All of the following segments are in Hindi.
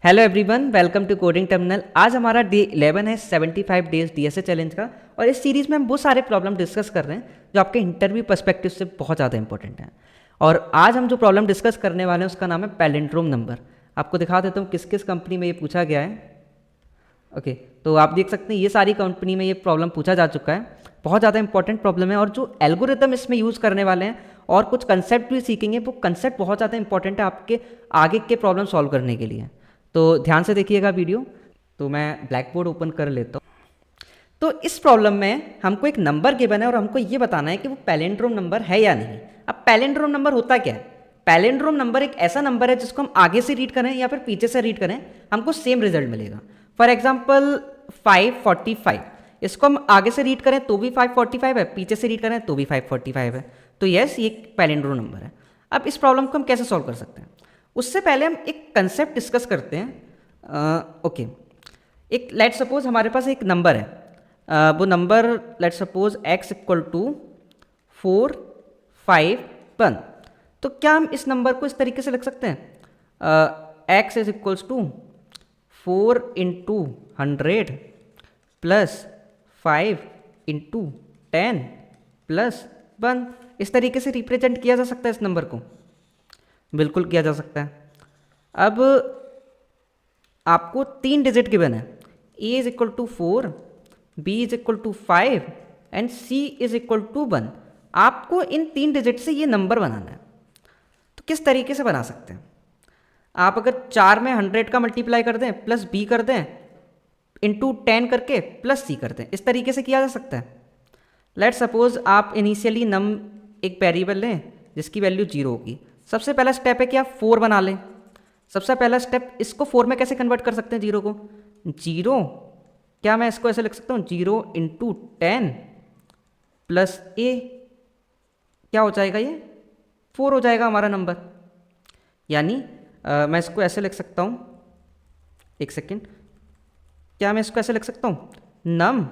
Hello everyone, welcome to coding terminal. आज हमारा डे 11 है 75 डेज डीएसए चैलेंज का। और इस सीरीज़ में हम वो सारे प्रॉब्लम डिस्कस कर रहे हैं जो आपके इंटरव्यू पर्सपेक्टिव से बहुत ज़्यादा इंपॉर्टेंट हैं। और आज हम जो प्रॉब्लम डिस्कस करने वाले हैं उसका नाम है पैलिंड्रोम नंबर। आपको दिखा देता हूँ किस किस कंपनी में ये पूछा गया है। ओके, तो आप देख सकते हैं ये सारी कंपनी में ये प्रॉब्लम पूछा जा चुका है। बहुत ज़्यादा इंपॉर्टेंट प्रॉब्लम है और जो एल्गोरिदम इसमें यूज़ करने वाले हैं और कुछ कंसेप्ट भी सीखेंगे, वो कंसेप्ट बहुत ज़्यादा इंपॉर्टेंट है आपके आगे के प्रॉब्लम सॉल्व करने के लिए। तो ध्यान से देखिएगा वीडियो। तो मैं ब्लैक बोर्ड ओपन कर लेता हूँ। तो इस प्रॉब्लम में हमको एक नंबर गिवन है और हमको ये बताना है कि वो पैलिंड्रोम नंबर है या नहीं। अब पैलिंड्रोम नंबर होता क्या है? पैलिंड्रोम नंबर एक ऐसा नंबर है जिसको हम आगे से रीड करें या फिर पीछे से रीड करें, हमको सेम रिजल्ट मिलेगा। फॉर एग्जाम्पल 545, इसको हम आगे से रीड करें तो भी 545 है, पीछे से रीड करें तो भी 545 है। तो यस, ये पैलिंड्रोम नंबर है। अब इस प्रॉब्लम को हम कैसे सॉल्व कर सकते हैं, उससे पहले हम एक कंसेप्ट डिस्कस करते हैं। ओके, एक लेट सपोज हमारे पास एक नंबर है। वो number let suppose x equal to 4 5 1। तो क्या हम इस नंबर को इस तरीके से लिख सकते हैं, x is equals to 4 into 100 plus 5 into 10 plus 1। इस तरीके से रिप्रेजेंट किया जा सकता है इस नंबर को, बिल्कुल किया जा सकता है। अब आपको 3 डिजिट गिवन है, a is equal to 4, b is equal to 5 and c is equal to 1। आपको इन 3 डिजिट से ये नंबर बनाना है। तो किस तरीके से बना सकते हैं? आप अगर 4 में 100 का मल्टीप्लाई कर दें प्लस b कर दें इंटू 10 करके प्लस c कर दें, इस तरीके से किया जा सकता है। लेट सपोज आप इनिशियली नम एक वेरिएबल लें जिसकी वैल्यू 0 होगी। सबसे पहला स्टेप है कि आप 4 बना लें। सबसे पहला स्टेप, इसको 4 में कैसे कन्वर्ट कर सकते हैं 0 को? 0, क्या मैं इसको ऐसे लिख सकता हूँ 0 इंटू 10 प्लस a, क्या हो जाएगा, ये 4 हो जाएगा हमारा नंबर। यानी मैं इसको ऐसे लिख सकता हूँ, एक सेकेंड, क्या मैं इसको ऐसे लिख सकता हूँ नम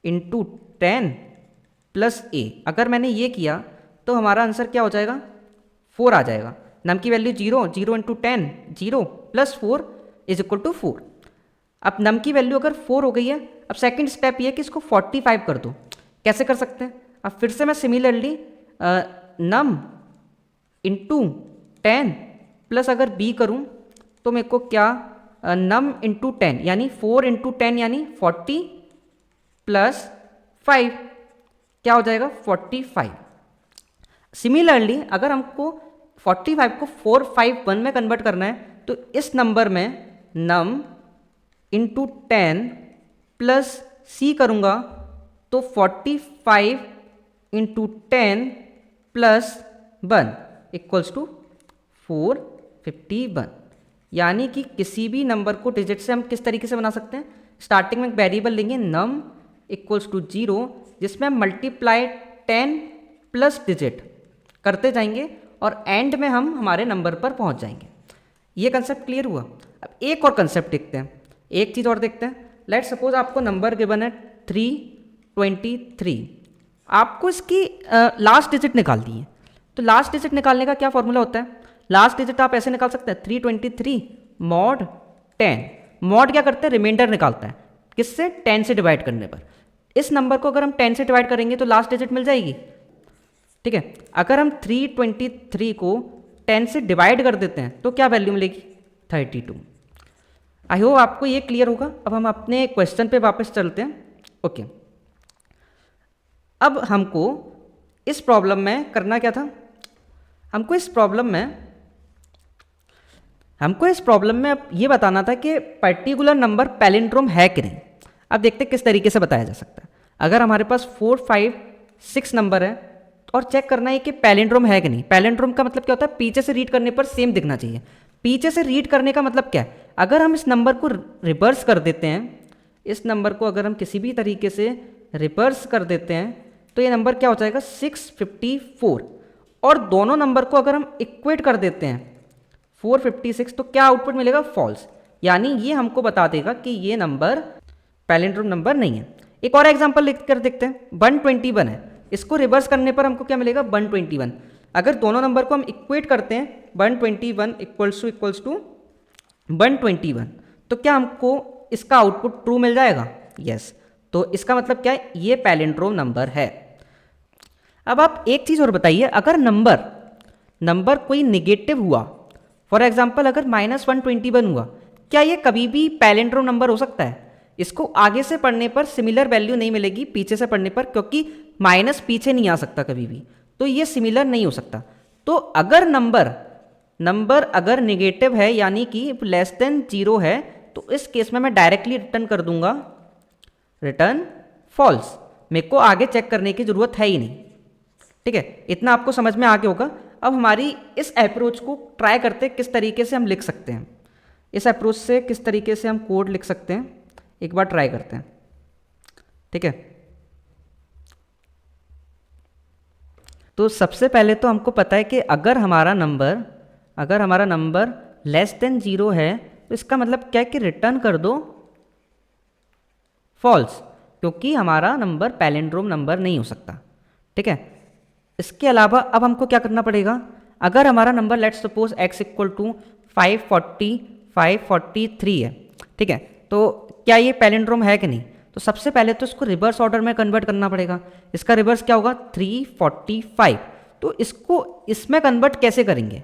इंटू 10 प्लस a। अगर मैंने ये किया तो हमारा आंसर क्या हो जाएगा, 4 आ जाएगा। नम की value 0, 0 into 10 0 plus 4 is equal to 4। अब नम की वैल्यू अगर 4 हो गई है, अब सेकंड स्टेप ये है कि इसको 45 कर दो। कैसे कर सकते हैं? अब फिर से मैं सिमिलरली नम इंटू 10 प्लस अगर b करूं तो मेरे को क्या, नम इंटू 10 यानी 4 इंटू 10 यानी 40 प्लस 5, क्या हो जाएगा 45। सिमिलरली अगर हमको 45 को 451 में कन्वर्ट करना है तो इस नंबर में नम इंटू 10 प्लस सी करूँगा तो 45 इंटू 10 प्लस 1 इक्वल्स टू 451। यानी कि किसी भी नंबर को डिजिट से हम किस तरीके से बना सकते हैं, स्टार्टिंग में एक वेरिएबल लेंगे नम इक्वल्स टू 0, जिसमें हम मल्टीप्लाई 10 प्लस डिजिट करते जाएंगे और एंड में हम हमारे नंबर पर पहुंच जाएंगे। ये कंसेप्ट क्लियर हुआ। अब एक और कंसेप्ट देखते हैं, एक चीज़ और देखते हैं। लेट सपोज आपको नंबर गिवन है 323। आपको इसकी लास्ट डिजिट निकालनी है। तो लास्ट डिजिट निकालने का क्या फॉर्मूला होता है? लास्ट डिजिट आप ऐसे निकाल सकते हैं 323 मॉड 10। मॉड क्या करते हैं, रिमाइंडर निकालता है, किससे, 10 से डिवाइड करने पर। इस नंबर को अगर हम 10 से डिवाइड करेंगे तो लास्ट डिजिट मिल जाएगी। ठीक है, अगर हम 323 को 10 से डिवाइड कर देते हैं तो क्या वैल्यू मिलेगी, 32। आई होप आपको ये क्लियर होगा। अब हम अपने क्वेश्चन पे वापस चलते हैं। ओके, अब हमको इस प्रॉब्लम में करना क्या था, हमको इस प्रॉब्लम में अब ये बताना था कि पर्टिकुलर नंबर पैलिंड्रोम है कि नहीं। अब देखते हैं किस तरीके से बताया जा सकता है। अगर हमारे पास 4 5 6 नंबर है और चेक करना है कि पैलिंड्रोम है कि नहीं। पैलिंड्रोम का मतलब क्या होता है, पीछे से रीड करने पर सेम दिखना चाहिए। पीछे से रीड करने का मतलब क्या है, अगर हम इस नंबर को रिवर्स कर देते हैं, इस नंबर को अगर हम किसी भी तरीके से रिवर्स कर देते हैं तो ये नंबर क्या हो जाएगा 654। और दोनों नंबर को अगर हम इक्वेट कर देते हैं 456 तो क्या आउटपुट मिलेगा, फॉल्स। यानी ये हमको बता देगा कि ये नंबर पैलिंड्रोम नंबर नहीं है। एक और एग्जांपल लिख कर देखते हैं, 121 है, इसको रिवर्स करने पर हमको क्या मिलेगा, 121। अगर दोनों नंबर को हम इक्वेट करते हैं 121 इक्वल्स टू 121, तो क्या हमको इसका आउटपुट ट्रू मिल जाएगा? यस। तो इसका मतलब क्या है, ये पैलिंड्रोम नंबर है। अब आप एक चीज़ और बताइए, अगर नंबर कोई निगेटिव हुआ, फॉर एग्जाम्पल अगर -121 हुआ, क्या ये कभी भी पैलिंड्रोम नंबर हो सकता है? इसको आगे से पढ़ने पर सिमिलर वैल्यू नहीं मिलेगी पीछे से पढ़ने पर, क्योंकि माइनस पीछे नहीं आ सकता कभी भी, तो ये सिमिलर नहीं हो सकता। तो अगर नंबर अगर निगेटिव है यानी कि लेस देन 0 है, तो इस केस में मैं डायरेक्टली रिटर्न कर दूंगा रिटर्न फॉल्स। मेरे को आगे चेक करने की जरूरत है ही नहीं। ठीक है, इतना आपको समझ में आ गया होगा। अब हमारी इस अप्रोच को ट्राई करते हैं किस तरीके से हम लिख सकते हैं। इस अप्रोच से किस तरीके से हम कोड लिख सकते हैं, एक बार ट्राई करते हैं। ठीक है, तो सबसे पहले तो हमको पता है कि अगर हमारा नंबर लेस देन 0 है, तो इसका मतलब क्या है कि रिटर्न कर दो फॉल्स, क्योंकि हमारा नंबर पैलिंड्रोम नंबर नहीं हो सकता। ठीक है, इसके अलावा अब हमको क्या करना पड़ेगा, अगर हमारा number let's suppose x equal to 543 है, ठीक है, तो क्या ये पैलिंड्रोम है कि नहीं? तो सबसे पहले तो इसको रिवर्स ऑर्डर में कन्वर्ट करना पड़ेगा। इसका रिवर्स क्या होगा, 345। तो इसको इसमें कन्वर्ट कैसे करेंगे?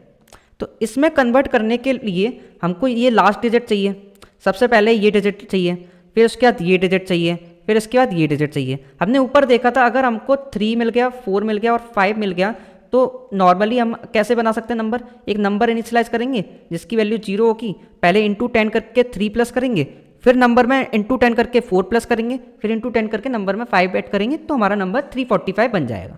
तो इसमें कन्वर्ट करने के लिए हमको ये लास्ट डिजिट चाहिए। सबसे पहले ये डिजिट चाहिए, फिर उसके बाद ये डिजिट चाहिए, फिर इसके बाद ये डिजिट चाहिए। हमने ऊपर देखा था, अगर हमको 3 मिल गया, 4 मिल गया और 5 मिल गया, तो नॉर्मली हम कैसे बना सकते हैं नंबर, एक नंबर इनिशियलाइज करेंगे जिसकी वैल्यू 0 होगी, पहले इंटू 10 करके 3 प्लस करेंगे, फिर नंबर में इंटू 10 करके 4 प्लस करेंगे, फिर इंटू 10 करके नंबर में 5 ऐड करेंगे, तो हमारा नंबर 345 बन जाएगा।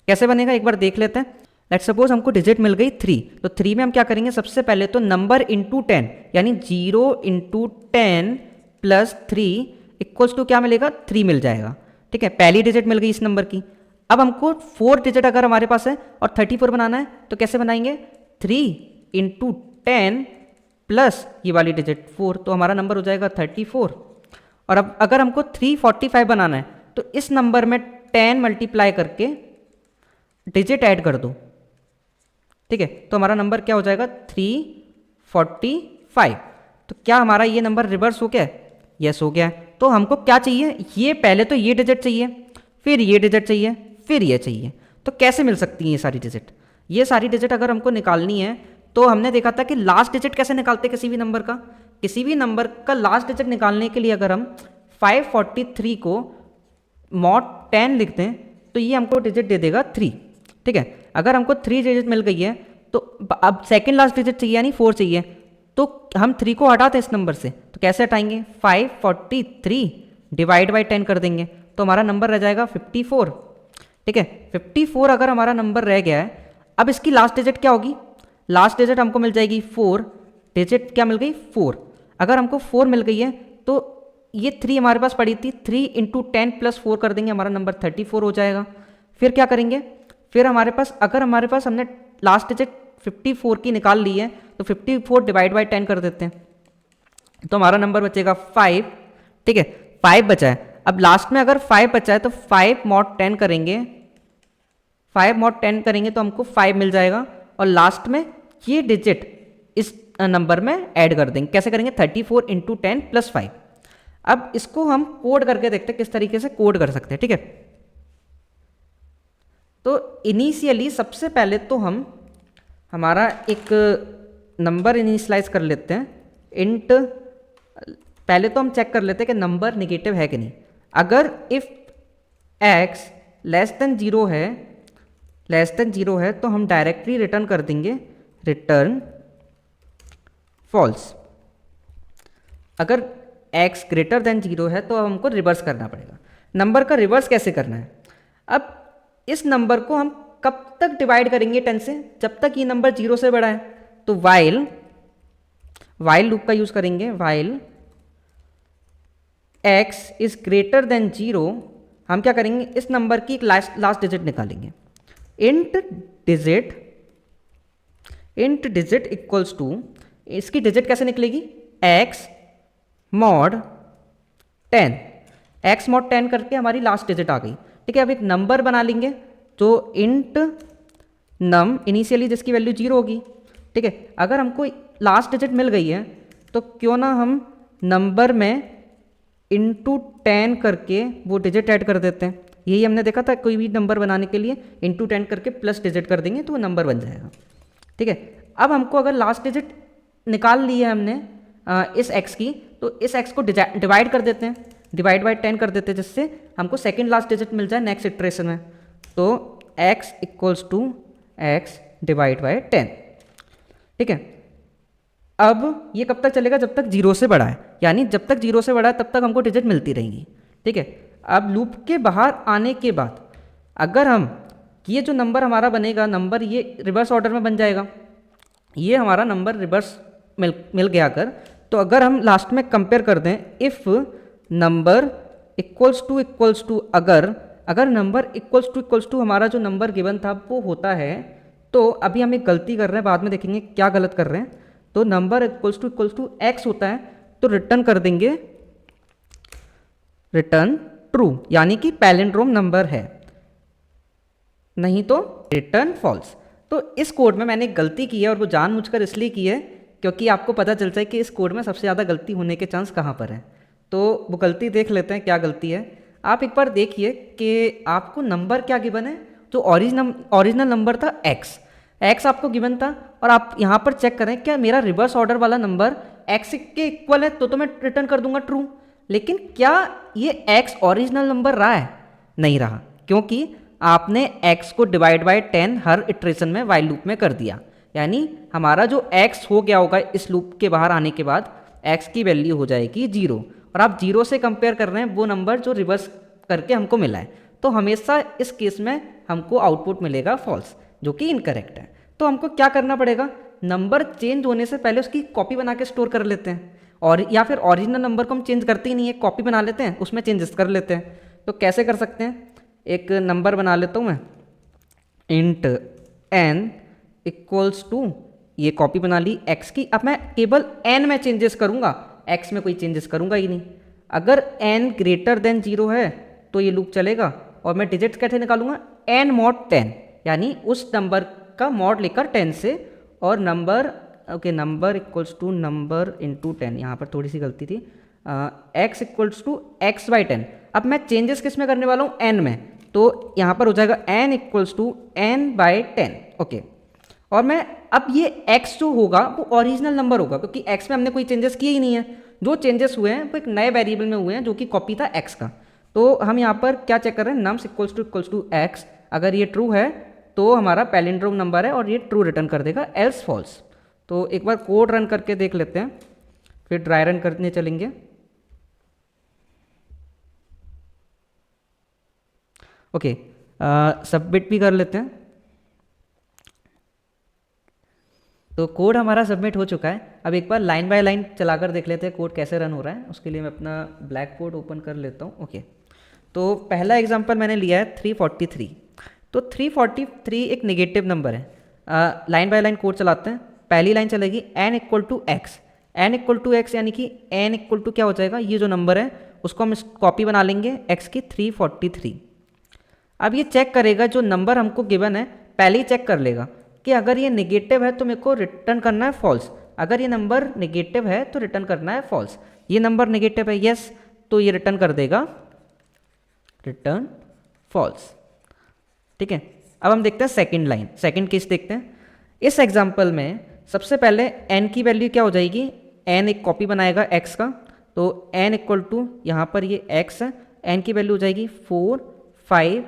कैसे बनेगा एक बार देख लेते हैं। लेट्स सपोज हमको डिजिट मिल गई 3, तो 3 में हम क्या करेंगे, सबसे पहले तो नंबर इंटू 10 यानी 0 इंटू 10 प्लस 3 इक्वल्स टू क्या मिलेगा, 3 मिल जाएगा। ठीक है, पहली डिजिट मिल गई इस नंबर की। अब हमको 4 डिजिट अगर हमारे पास है और 34 बनाना है, तो कैसे बनाएंगे, 3 इंटू 10 प्लस ये वाली डिजिट 4, तो हमारा नंबर हो जाएगा 34। और अब अगर हमको 345 बनाना है, तो इस नंबर में 10 मल्टीप्लाई करके डिजिट ऐड कर दो। ठीक है, तो हमारा नंबर क्या हो जाएगा, 345। तो क्या हमारा ये नंबर रिवर्स हो गया? यस हो गया। तो हमको क्या चाहिए, ये पहले तो ये डिजिट चाहिए, फिर ये डिजिट चाहिए, फिर ये चाहिए। तो कैसे मिल सकती हैं ये सारी डिजिट? ये सारी डिजिट अगर हमको निकालनी है, तो हमने देखा था कि लास्ट डिजिट कैसे निकालते किसी भी नंबर का। किसी भी नंबर का लास्ट डिजिट निकालने के लिए अगर हम 543 को mod 10 लिखते हैं, तो ये हमको डिजिट दे देगा 3। ठीक है, अगर हमको 3 डिजिट मिल गई है, तो अब सेकेंड लास्ट डिजिट चाहिए यानी 4 चाहिए, तो हम 3 को हटाते हैं इस नंबर से। तो कैसे हटाएंगे, 543 डिवाइड बाई 10 कर देंगे, तो हमारा नंबर रह जाएगा 54। ठीक है, 54 अगर हमारा नंबर रह गया है, अब इसकी लास्ट डिजिट क्या होगी, लास्ट डिजिट हमको मिल जाएगी 4, डिजिट क्या मिल गई 4। अगर हमको 4 मिल गई है, तो ये 3 हमारे पास पड़ी थी, 3 इंटू 10 प्लस 4 कर देंगे, हमारा नंबर 34 हो जाएगा। फिर क्या करेंगे, फिर हमारे पास अगर हमारे पास हमने लास्ट डिजिट 54 की निकाल ली है, तो 54 डिवाइड बाई 10 कर देते हैं, तो हमारा नंबर बचेगा 5। ठीक है, 5 बचा है। अब लास्ट में अगर 5 बचा है, तो 5 mod 10 करेंगे, 5 mod 10 करेंगे तो हमको 5 मिल जाएगा, और लास्ट में ये डिजिट इस नंबर में ऐड कर देंगे। कैसे करेंगे, 34 इंटू 10 प्लस 5। अब इसको हम कोड करके देखते हैं किस तरीके से कोड कर सकते हैं। ठीक है, तो इनिशियली सबसे पहले तो हम हमारा एक नंबर इनिशियलाइज कर लेते हैं, इंट। पहले तो हम चेक कर लेते हैं कि नंबर निगेटिव है कि नहीं। अगर इफ x लेस देन 0 है, तो हम डायरेक्टली रिटर्न कर देंगे रिटर्न फॉल्स। अगर x ग्रेटर देन 0 है, तो हमको रिवर्स करना पड़ेगा। नंबर का रिवर्स कैसे करना है, अब इस नंबर को हम कब तक डिवाइड करेंगे 10 से, जब तक ये नंबर 0 से बड़ा है। तो वाइल लूप का यूज करेंगे, while x is greater than 0, हम क्या करेंगे, इस नंबर की एक लास्ट डिजिट निकालेंगे। इंट डिजिट इक्वल्स टू, इसकी डिजिट कैसे निकलेगी, x mod 10, x mod 10 करके हमारी लास्ट डिजिट आ गई। ठीक है, अब एक नंबर बना लेंगे, तो इंट नम इनिशियली जिसकी वैल्यू 0 होगी। ठीक है, अगर हमको लास्ट डिजिट मिल गई है, तो क्यों ना हम नंबर में इंटू 10 करके वो डिजिट ऐड कर देते हैं। यही हमने देखा था, कोई भी नंबर बनाने के लिए इंटू 10 करके प्लस डिजिट कर देंगे तो वो नंबर बन जाएगा। ठीक है, अब हमको अगर लास्ट डिजिट निकाल ली है हमने इस x की, तो इस x को डिवाइड कर देते हैं, डिवाइड बाई 10 कर देते हैं, जिससे हमको सेकेंड लास्ट डिजिट मिल जाए नेक्स्ट इटरेशन में। तो x equals to x divide by 10। ठीक है, अब ये कब तक चलेगा? जब तक 0 से बड़ा है, यानी जब तक 0 से बड़ा है तब तक हमको डिजिट मिलती रहेंगी। ठीक है, अब लूप के बाहर आने के बाद अगर हम ये जो नंबर हमारा बनेगा, नंबर ये रिवर्स ऑर्डर में बन जाएगा, ये हमारा नंबर रिवर्स मिल गया अगर, तो अगर हम लास्ट में कंपेयर कर दें, इफ़ नंबर इक्वल्स टू अगर नंबर इक्वल्स टू हमारा जो नंबर गिवन था वो होता है, तो अभी हम एक गलती कर रहे हैं, बाद में देखेंगे क्या गलत कर रहे हैं। तो नंबर इक्वल्स टू एक्स होता है तो रिटर्न कर देंगे रिटर्न ट्रू, यानी कि पैलिंड्रोम नंबर है, नहीं तो रिटर्न फॉल्स। तो इस कोड में मैंने एक गलती की है, और वो जानबूझकर इसलिए की है क्योंकि आपको पता चल जाए कि इस कोड में सबसे ज़्यादा गलती होने के चांस कहाँ पर है। तो वो गलती देख लेते हैं, क्या गलती है। आप एक बार देखिए कि आपको नंबर क्या गिवन है। जो ओरिजिनल नंबर था एक्स आपको गिवन था, और आप यहाँ पर चेक करें क्या मेरा रिवर्स ऑर्डर वाला नंबर एक्स के इक्वल है, तो मैं रिटर्न कर दूंगा ट्रू। लेकिन क्या ये एक्स ओरिजिनल नंबर रहा है? नहीं रहा, क्योंकि आपने x को डिवाइड बाय 10 हर इटरेशन में वाइल लूप में कर दिया, यानी हमारा जो x हो गया होगा इस लूप के बाहर आने के बाद, x की वैल्यू हो जाएगी 0, और आप 0 से कंपेयर कर रहे हैं वो नंबर जो रिवर्स करके हमको मिला है। तो हमेशा इस केस में हमको आउटपुट मिलेगा फॉल्स, जो कि इनकरेक्ट है। तो हमको क्या करना पड़ेगा? नंबर चेंज होने से पहले उसकी कॉपी बना के स्टोर कर लेते हैं, और या फिर ओरिजिनल नंबर को हम चेंज करते ही नहीं है, कॉपी बना लेते हैं, उसमें चेंजेस कर लेते हैं। तो कैसे कर सकते हैं? एक नंबर बना लेता हूँ मैं, इंट n इक्वल्स टू, ये कॉपी बना ली x की। अब मैं केवल n में चेंजेस करूँगा, x में कोई चेंजेस करूँगा ही नहीं। अगर n ग्रेटर देन 0 है तो ये लूप चलेगा, और मैं डिजिट्स कैसे निकालूंगा? n mod 10, यानी उस नंबर का मॉड लेकर 10 से, और number number equals to number into 10, यहाँ पर थोड़ी सी गलती थी, x equals to x by 10। अब मैं चेंजेस किस में करने वाला हूँ? n में, तो यहाँ पर हो जाएगा n equals to n by 10। Okay, और मैं अब ये x जो होगा वो ओरिजिनल नंबर होगा, क्योंकि x में हमने कोई चेंजेस किए ही नहीं है। जो चेंजेस हुए हैं वो एक नए वेरिएबल में हुए हैं, जो कि कॉपी था x का। तो हम यहाँ पर क्या चेक कर रहे हैं? नम्स इक्वल्स टू x, अगर ये ट्रू है तो हमारा पैलिंड्रोम नंबर है और ये ट्रू रिटर्न कर देगा, एल्स फॉल्स। तो एक बार कोड रन करके देख लेते हैं, फिर ड्राई रन करने चलेंगे। ओके, सबमिट भी कर लेते हैं। तो कोड हमारा सबमिट हो चुका है। अब एक बार लाइन बाय लाइन चलाकर देख लेते हैं कोड कैसे रन हो रहा है। उसके लिए मैं अपना ब्लैक बोर्ड ओपन कर लेता हूँ। ओके, तो पहला एग्जांपल मैंने लिया है 343। तो 343 एक नेगेटिव नंबर है। लाइन बाय लाइन कोड चलाते हैं। पहली लाइन चलेगी n equal to X, n equal to X, यानी कि n इक्वल टू क्या हो जाएगा? ये जो नंबर है उसको हम कॉपी बना लेंगे x की 343। अब ये चेक करेगा जो नंबर हमको गिवन है, पहले ही चेक कर लेगा कि अगर ये नेगेटिव है तो मेरे को रिटर्न करना है फॉल्स, अगर ये नंबर नेगेटिव है तो रिटर्न करना है फॉल्स। ये नंबर नेगेटिव है, यस, तो ये रिटर्न कर देगा रिटर्न फॉल्स। ठीक है, अब हम देखते हैं सेकंड लाइन, सेकंड केस देखते हैं। इस एग्जांपल में सबसे पहले n की वैल्यू क्या हो जाएगी? n एक कॉपी बनाएगा x का, तो n इक्वल टू यहाँ पर ये x है, n की वैल्यू हो जाएगी 4 5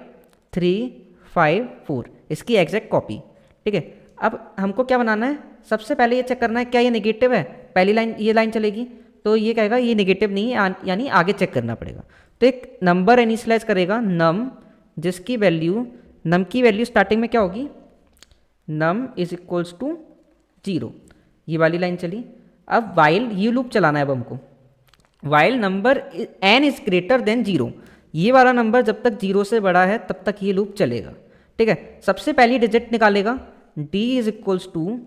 3 5 4, इसकी एग्जैक्ट कॉपी। ठीक है, अब हमको क्या बनाना है? सबसे पहले ये चेक करना है क्या ये नेगेटिव है। पहली लाइन ये लाइन चलेगी, तो ये कहेगा ये नेगेटिव नहीं है, यानी आगे चेक करना पड़ेगा। तो एक नंबर इनिशियलाइज करेगा नम, जिसकी वैल्यू, नम की वैल्यू स्टार्टिंग में क्या होगी? नम इज इक्वल्स टू 0, ये वाली लाइन चली। अब वाइल ये लूप चलाना है अब हमको, while number n is greater than 0, ये वाला नंबर जब तक 0 से बड़ा है तब तक ये लूप चलेगा। ठीक है, सबसे पहली डिजिट निकालेगा d is equals to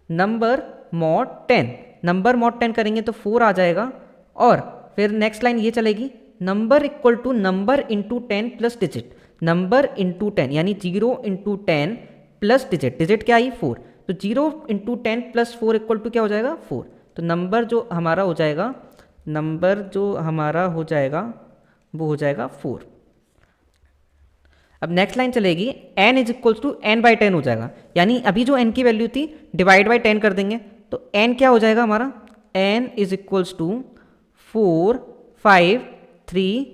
number mod 10, number mod 10 करेंगे तो 4 आ जाएगा, और फिर नेक्स्ट लाइन ये चलेगी number equal to number into 10 plus digit, number into 10, यानी 0 इंटू 10 प्लस डिजिट, डिजिट क्या आई? 4, तो 0 इंटू 10 प्लस 4 इक्वल टू क्या हो जाएगा? 4। तो नंबर जो हमारा हो जाएगा, वो हो जाएगा 4। अब नेक्स्ट लाइन चलेगी, n is equals to n by 10 हो जाएगा, यानी अभी जो n की वैल्यू थी डिवाइड बाई 10 कर देंगे, तो n क्या हो जाएगा हमारा, n इज इक्वल्स टू 4 5 3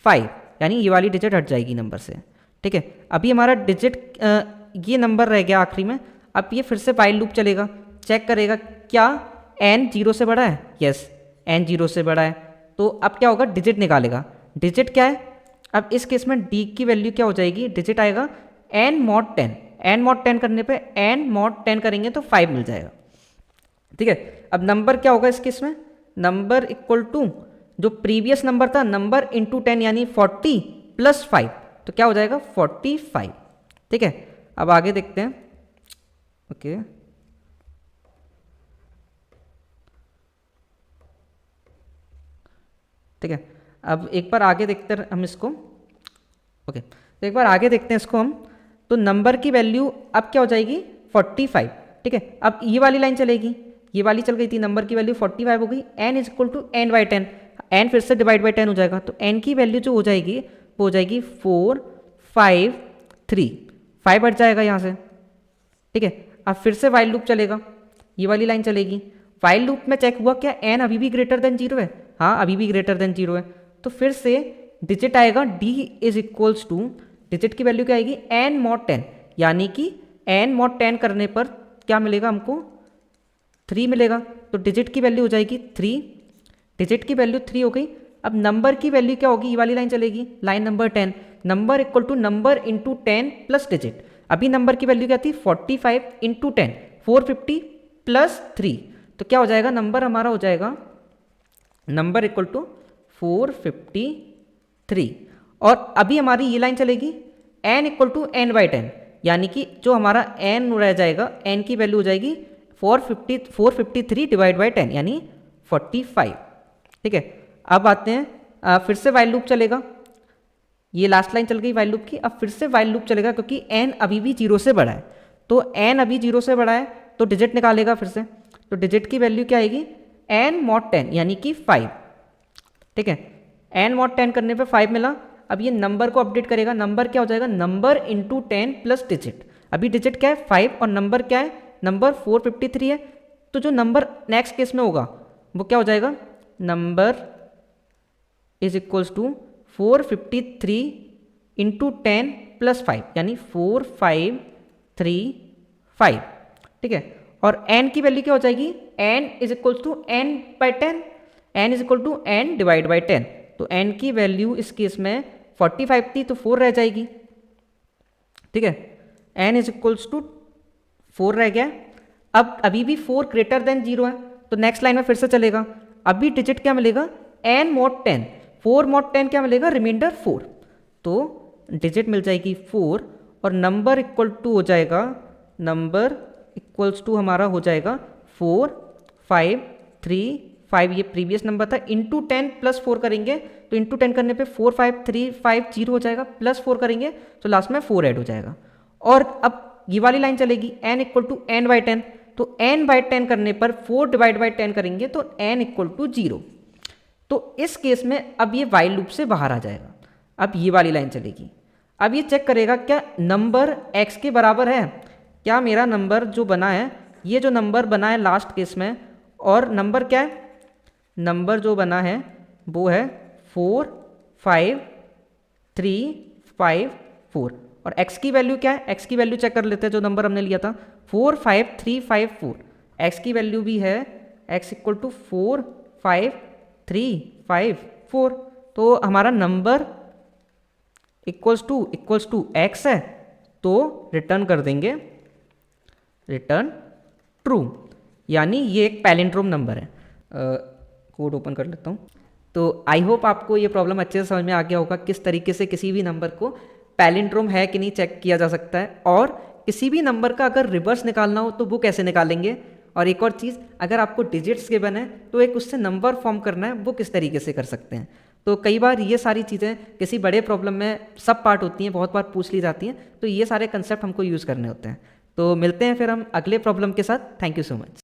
5, यानी ये वाली डिजिट हट जाएगी नंबर से। ठीक है, अभी हमारा डिजिट ये नंबर रह गया आखिरी में। अब ये फिर से वाइल लूप चलेगा, चेक करेगा क्या n 0 से बड़ा है, यस n 0 से बड़ा है, तो अब क्या होगा, डिजिट निकालेगा। डिजिट क्या है, अब इस केस में d की वैल्यू क्या हो जाएगी, डिजिट आएगा n mod 10, n mod 10 करने पे n mod 10 करेंगे तो 5 मिल जाएगा। ठीक है, अब नंबर क्या होगा इस केस में, नंबर इक्वल टू जो प्रीवियस नंबर था नंबर इंटू 10 यानी 40 प्लस 5, तो क्या हो जाएगा 45। ठीक है, अब आगे देखते हैं। ओके ठीक है, अब एक बार आगे देखते हैं हम इसको। ओके, तो एक बार आगे देखते हैं इसको हम, तो नंबर की वैल्यू अब क्या हो जाएगी 45। ठीक है, अब ये वाली लाइन चलेगी, ये वाली चल गई थी, नंबर की वैल्यू 45 हो गई, n is equal to n by 10, n फिर से डिवाइड बाई 10 हो जाएगा, तो n की वैल्यू जो हो जाएगी वो हो जाएगी 4 5 3, 5 हट जाएगा यहाँ से। ठीक है, अब फिर से वाइल लूप चलेगा, ये वाली लाइन चलेगी, वाइल लूप में चेक हुआ क्या n अभी भी ग्रेटर देन 0 है, हाँ अभी भी ग्रेटर देन 0 है, तो फिर से डिजिट आएगा d is equals to, digit की वैल्यू क्या आएगी n mod 10, यानी कि n mod 10 करने पर क्या मिलेगा हमको 3 मिलेगा, तो डिजिट की वैल्यू हो जाएगी 3, डिजिट की वैल्यू 3 हो गई। अब नंबर की वैल्यू क्या होगी, ये वाली लाइन चलेगी, line number 10, number equal to number into 10 plus digit. अभी नंबर की वैल्यू क्या थी 45 इंटू 10 450 प्लस 3, तो क्या हो जाएगा नंबर हमारा हो जाएगा नंबर इक्वल टू 453। और अभी हमारी ये लाइन चलेगी n equal to n by 10, यानी कि जो हमारा n रह जाएगा, n की वैल्यू हो जाएगी 453 डिवाइड बाई 10 यानी 45। ठीक है, अब आते हैं फिर से वाइल लूप चलेगा, ये लास्ट लाइन चल गई वाइल लूप की, अब फिर से वाइल लूप चलेगा क्योंकि n अभी भी 0 से बड़ा है, तो n अभी 0 से बड़ा है तो डिजिट निकालेगा फिर से, तो डिजिट की वैल्यू क्या आएगी n mod 10 यानी कि 5। ठीक है, n mod 10 करने पे 5 मिला। अब ये नंबर को अपडेट करेगा, नंबर क्या हो जाएगा नंबर इंटू 10 प्लस डिजिट, अभी डिजिट क्या है 5 और नंबर क्या है नंबर 453 है, तो जो नंबर नेक्स्ट केस में होगा वो क्या हो जाएगा, number is equals to 453 into 10 plus 5 यानी 4535। ठीक है, और n की वैल्यू क्या हो जाएगी, n is equals to n by 10, n is equal to n divide by 10, तो n की वैल्यू इस केस में 45 थी तो 4 रह जाएगी। ठीक है, n इज इक्वल्स टू 4 रह गया। अब अभी भी 4 ग्रेटर देन 0 है, तो नेक्स्ट लाइन में फिर से चलेगा, अभी डिजिट क्या मिलेगा n mod 10, 4 mod 10 क्या मिलेगा रिमाइंडर 4, तो डिजिट मिल जाएगी 4 और नंबर इक्वल टू हो जाएगा, नंबर इक्वल्स टू हमारा हो जाएगा 4 5 3 5, ये प्रीवियस नंबर था, इंटू 10 प्लस 4 करेंगे तो इंटू 10 करने पे 4 5 3 5 0 हो जाएगा, प्लस 4 करेंगे तो लास्ट में 4 ऐड हो जाएगा। और अब ये वाली लाइन चलेगी n equal to n by 10, तो n बाई 10 करने पर 4 डिवाइड बाई 10 करेंगे तो n इक्वल टू 0, तो इस केस में अब ये वाइल लूप से बाहर आ जाएगा। अब ये वाली लाइन चलेगी, अब ये चेक करेगा क्या नंबर x के बराबर है, क्या मेरा नंबर जो बना है, ये जो नंबर बना है लास्ट केस में, और नंबर क्या है, नंबर जो बना है वो है 4 5 3 5 4, और x की वैल्यू क्या है, x की वैल्यू चेक कर लेते हैं, जो नंबर हमने लिया था 4 5 3 5 4, x की वैल्यू भी है x इक्वल टू 4 5 3 5 4, तो हमारा नंबर इक्वल्स टू x है, तो रिटर्न कर देंगे रिटर्न ट्रू, यानी ये एक पैलिंड्रोम नंबर है। कोड ओपन कर लेता हूँ। तो आई होप आपको ये प्रॉब्लम अच्छे से समझ में आ गया होगा, किस तरीके से किसी भी नंबर को पैलिंड्रोम है कि नहीं चेक किया जा सकता है, और किसी भी नंबर का अगर रिवर्स निकालना हो तो वो कैसे निकालेंगे, और एक और चीज़ अगर आपको डिजिट्स गिवन है तो एक उससे नंबर फॉर्म करना है वो किस तरीके से कर सकते हैं। तो कई बार ये सारी चीज़ें किसी बड़े प्रॉब्लम में सब पार्ट होती हैं, बहुत बार पूछ ली जाती हैं, तो ये सारे कंसेप्ट हमको यूज़ करने होते हैं। तो मिलते हैं फिर हम अगले प्रॉब्लम के साथ। Thank you so much.